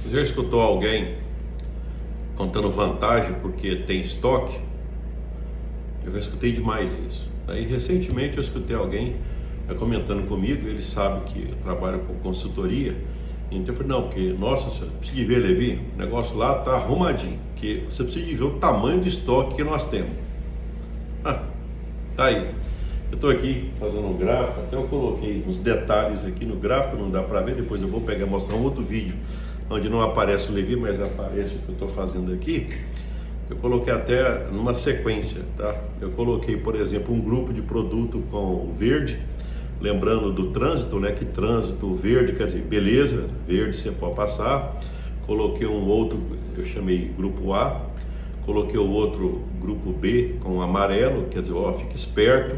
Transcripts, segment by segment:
Você já escutou alguém contando vantagem porque tem estoque? Eu já escutei demais isso. Aí recentemente eu escutei alguém comentando comigo, ele sabe que eu trabalho com consultoria, então eu falei, não, porque, nossa senhora, precisa de ver, Levi, o negócio lá tá arrumadinho, porque você precisa de ver o tamanho do estoque que nós temos. Tá aí. Eu estou aqui fazendo um gráfico, até eu coloquei uns detalhes aqui no gráfico, não dá para ver, depois eu vou pegar e mostrar um outro vídeo onde não aparece o Levi, mas aparece o que eu estou fazendo aqui. Eu coloquei até numa sequência, tá? Eu coloquei, por exemplo, um grupo de produto com o verde, lembrando do trânsito, né? Que trânsito verde, quer dizer, beleza, verde você pode passar. Coloquei um outro, eu chamei grupo A, coloquei o outro grupo B com amarelo, quer dizer, ó, fica esperto,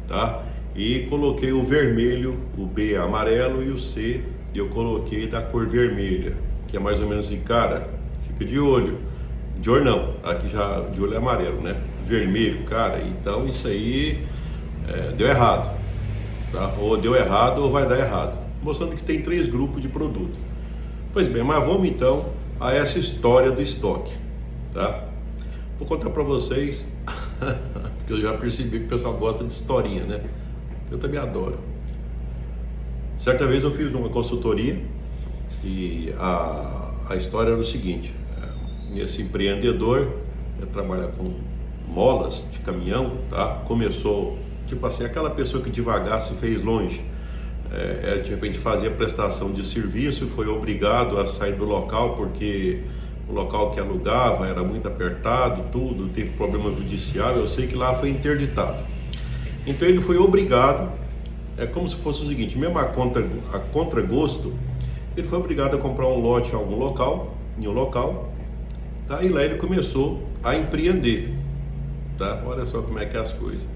tá? E coloquei o vermelho, o B amarelo e o C eu coloquei da cor vermelha, que é mais ou menos assim, cara, fica de olho não, aqui já de olho é amarelo, né? Vermelho, cara, então isso aí deu errado, tá? Ou deu errado ou vai dar errado, mostrando que tem 3 grupos de produto. Pois bem, mas vamos então a essa história do estoque, tá? Vou contar para vocês, porque eu já percebi que o pessoal gosta de historinha, né? Eu também adoro. Certa vez eu fiz uma consultoria e a história era o seguinte: esse empreendedor trabalha com molas de caminhão, tá? Começou, tipo assim, aquela pessoa que devagar se fez longe. De repente fazia prestação de serviço e foi obrigado a sair do local porque o local que alugava era muito apertado, tudo, teve problema judicial, eu sei que lá foi interditado. Então ele foi obrigado, é como se fosse o seguinte, mesmo a contragosto, ele foi obrigado a comprar um lote em um local, tá? E lá ele começou a empreender, tá? Olha só como é que é as coisas.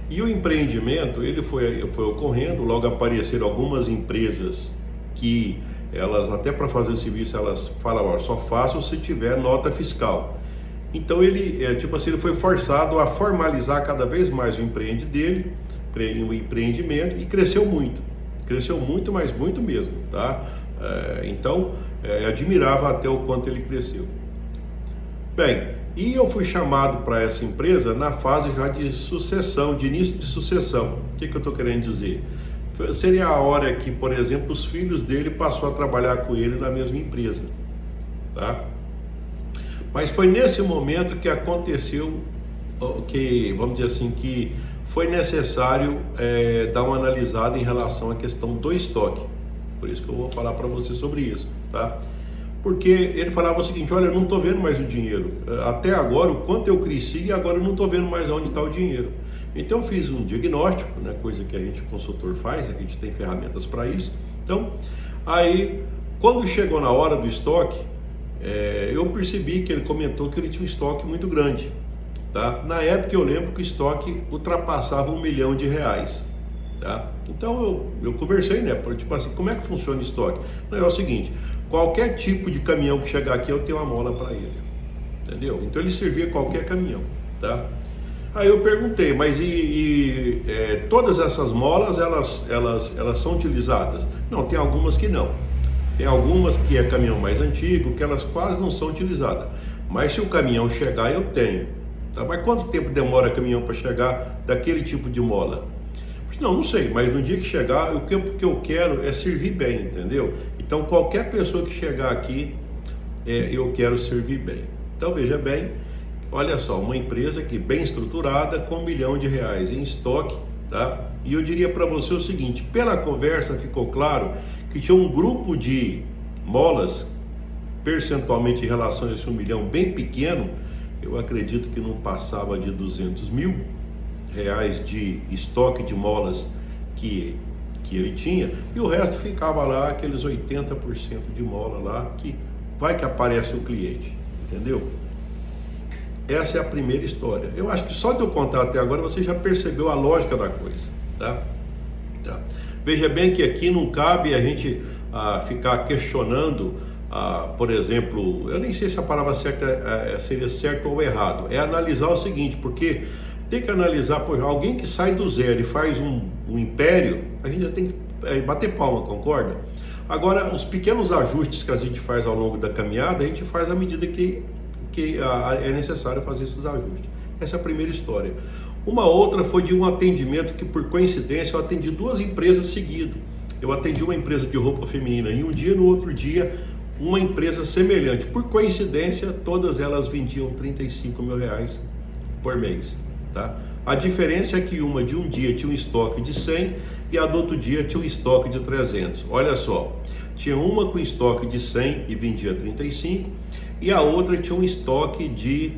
E o empreendimento, ele foi ocorrendo, logo apareceram algumas empresas que elas, até para fazer serviço, elas falavam, só façam se tiver nota fiscal. Então ele, tipo assim, ele foi forçado a formalizar cada vez mais o empreendimento e cresceu muito, mas muito mesmo, tá? Então, admirava até o quanto ele cresceu. Bem, e eu fui chamado para essa empresa na fase já de sucessão, de início de sucessão. O que eu estou querendo dizer? Seria a hora que, por exemplo, os filhos dele passou a trabalhar com ele na mesma empresa, tá? Mas foi nesse momento que aconteceu, que, vamos dizer assim, que foi necessário dar uma analisada em relação à questão do estoque. Por isso que eu vou falar para você sobre isso, tá? Porque ele falava o seguinte, olha, eu não estou vendo mais o dinheiro. Até agora, o quanto eu cresci e agora eu não estou vendo mais onde está o dinheiro. Então eu fiz um diagnóstico, né, coisa que a gente, consultor, faz, a gente tem ferramentas para isso. Então, aí, quando chegou na hora do estoque, eu percebi que ele comentou que ele tinha um estoque muito grande. Tá? Na época eu lembro que o estoque ultrapassava R$1 milhão. Tá? Então eu conversei, né? Tipo assim, como é que funciona o estoque? Não, é o seguinte, qualquer tipo de caminhão que chegar aqui eu tenho uma mola para ele, entendeu? Então ele servia qualquer caminhão, tá? Aí eu perguntei, mas todas essas molas elas são utilizadas? Não, tem algumas que não. Tem algumas que é caminhão mais antigo, que elas quase não são utilizadas. Mas se o caminhão chegar, eu tenho. Tá? Mas quanto tempo demora caminhão para chegar daquele tipo de mola? Não sei, mas no dia que chegar, o que eu quero é servir bem, entendeu? Então qualquer pessoa que chegar aqui, eu quero servir bem. Então veja bem, olha só, uma empresa que bem estruturada, com R$1 milhão em estoque, tá? E eu diria para você o seguinte, pela conversa ficou claro que tinha um grupo de molas, percentualmente em relação a esse R$1 milhão bem pequeno, eu acredito que não passava de R$200 mil de estoque de molas que ele tinha, e o resto ficava lá, aqueles 80% de mola lá, que vai que aparece o cliente, entendeu? Essa é a primeira história. Eu acho que só de eu contar até agora você já percebeu a lógica da coisa, tá? Veja bem que aqui não cabe a gente ficar questionando, por exemplo, eu nem sei se a palavra certa seria certo ou errado, é analisar o seguinte, porque tem que analisar, por alguém que sai do zero e faz um império, a gente já tem que bater palma, concorda? Agora, os pequenos ajustes que a gente faz ao longo da caminhada, a gente faz à medida que é necessário fazer esses ajustes. Essa é a primeira história. Uma outra foi de um atendimento que, por coincidência, eu atendi 2 empresas seguidas. Eu atendi uma empresa de roupa feminina em um dia, no outro dia, uma empresa semelhante. Por coincidência, todas elas vendiam 35 mil reais por mês. Tá? A diferença é que uma de um dia tinha um estoque de 100 e a do outro dia tinha um estoque de 300. Olha só, tinha uma com estoque de 100 e vendia 35 e a outra tinha um estoque de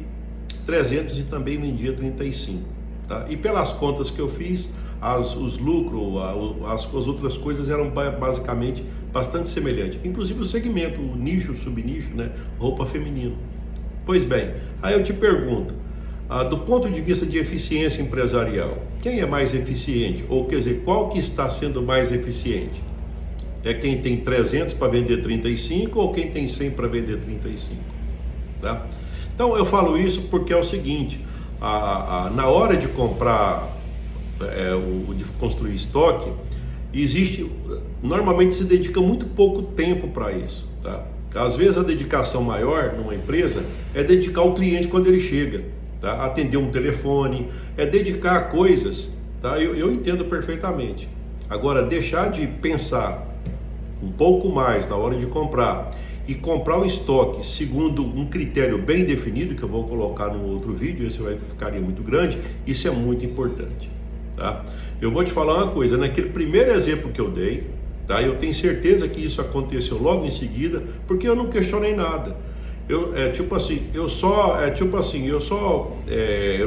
300 e também vendia 35. Tá? E pelas contas que eu fiz, os lucros, as outras coisas eram basicamente bastante semelhantes. Inclusive o segmento, o nicho, o subnicho, né? Roupa feminina. Pois bem, aí eu te pergunto, do ponto de vista de eficiência empresarial, quem é mais eficiente? Ou quer dizer, qual que está sendo mais eficiente? É quem tem 300 para vender 35 ou quem tem 100 para vender 35? Tá? Então eu falo isso porque é o seguinte, na hora de comprar, de construir estoque, normalmente se dedica muito pouco tempo para isso. Tá? Às vezes a dedicação maior numa empresa é dedicar o cliente quando ele chega, tá? Atender um telefone, é dedicar coisas, tá? Eu entendo perfeitamente. Agora, deixar de pensar um pouco mais na hora de comprar e comprar o estoque segundo um critério bem definido, que eu vou colocar no outro vídeo, esse ficaria muito grande, isso é muito importante. Tá? Eu vou te falar uma coisa, naquele primeiro exemplo que eu dei, tá? Eu tenho certeza que isso aconteceu logo em seguida, porque eu não questionei nada. Eu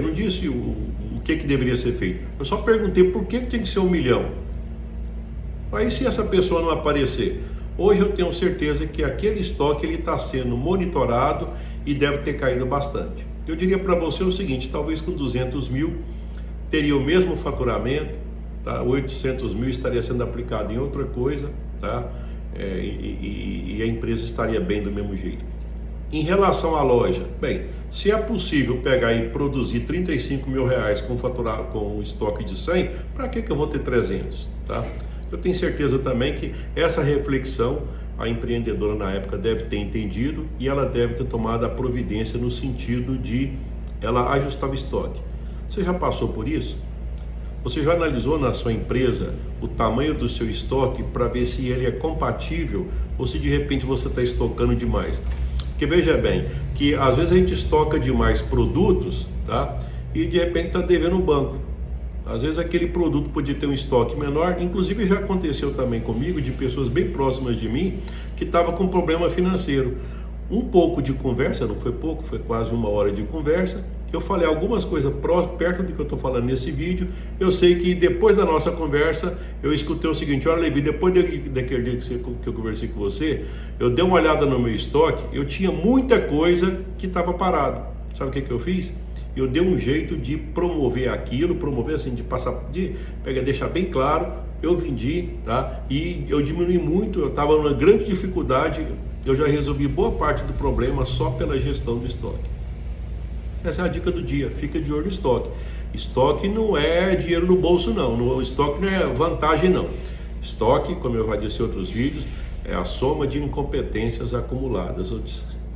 não disse o que deveria ser feito, eu só perguntei por que tem que ser 1 milhão. Aí se essa pessoa não aparecer, hoje eu tenho certeza que aquele estoque está sendo monitorado e deve ter caído bastante. Eu diria para você o seguinte, talvez com 200 mil teria o mesmo faturamento, tá? 800 mil estaria sendo aplicado em outra coisa, tá? E a empresa estaria bem do mesmo jeito. Em relação à loja, bem, se é possível pegar e produzir 35 mil reais com um estoque de 100, para que eu vou ter 300? Tá? Eu tenho certeza também que essa reflexão a empreendedora na época deve ter entendido e ela deve ter tomado a providência no sentido de ela ajustar o estoque. Você já passou por isso? Você já analisou na sua empresa o tamanho do seu estoque para ver se ele é compatível ou se de repente você está estocando demais? Porque veja bem, que às vezes a gente estoca demais produtos, tá? E de repente está devendo o banco. Às vezes aquele produto podia ter um estoque menor, inclusive já aconteceu também comigo, de pessoas bem próximas de mim, que estava com problema financeiro. Um pouco de conversa, não foi pouco, foi quase 1 hora de conversa. Eu falei algumas coisas perto do que eu estou falando nesse vídeo. Eu sei que depois da nossa conversa, eu escutei o seguinte: olha, Levi, depois daquele dia que eu conversei com você, eu dei uma olhada no meu estoque, eu tinha muita coisa que estava parado. Sabe o que eu fiz? Eu dei um jeito de promover aquilo, assim, deixar bem claro, eu vendi, tá? E eu diminui muito, eu estava numa grande dificuldade, eu já resolvi boa parte do problema só pela gestão do estoque. Essa é a dica do dia, fica de olho no estoque. Estoque não é dinheiro no bolso não, estoque não é vantagem não. Estoque, como eu já disse em outros vídeos, é a soma de incompetências acumuladas.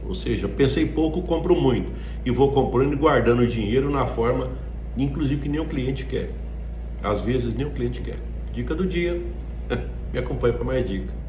Ou seja, pensei pouco, compro muito. E vou comprando e guardando dinheiro na forma, inclusive, que nem o cliente quer. Às vezes nem o cliente quer. Dica do dia. Me acompanhe para mais dicas.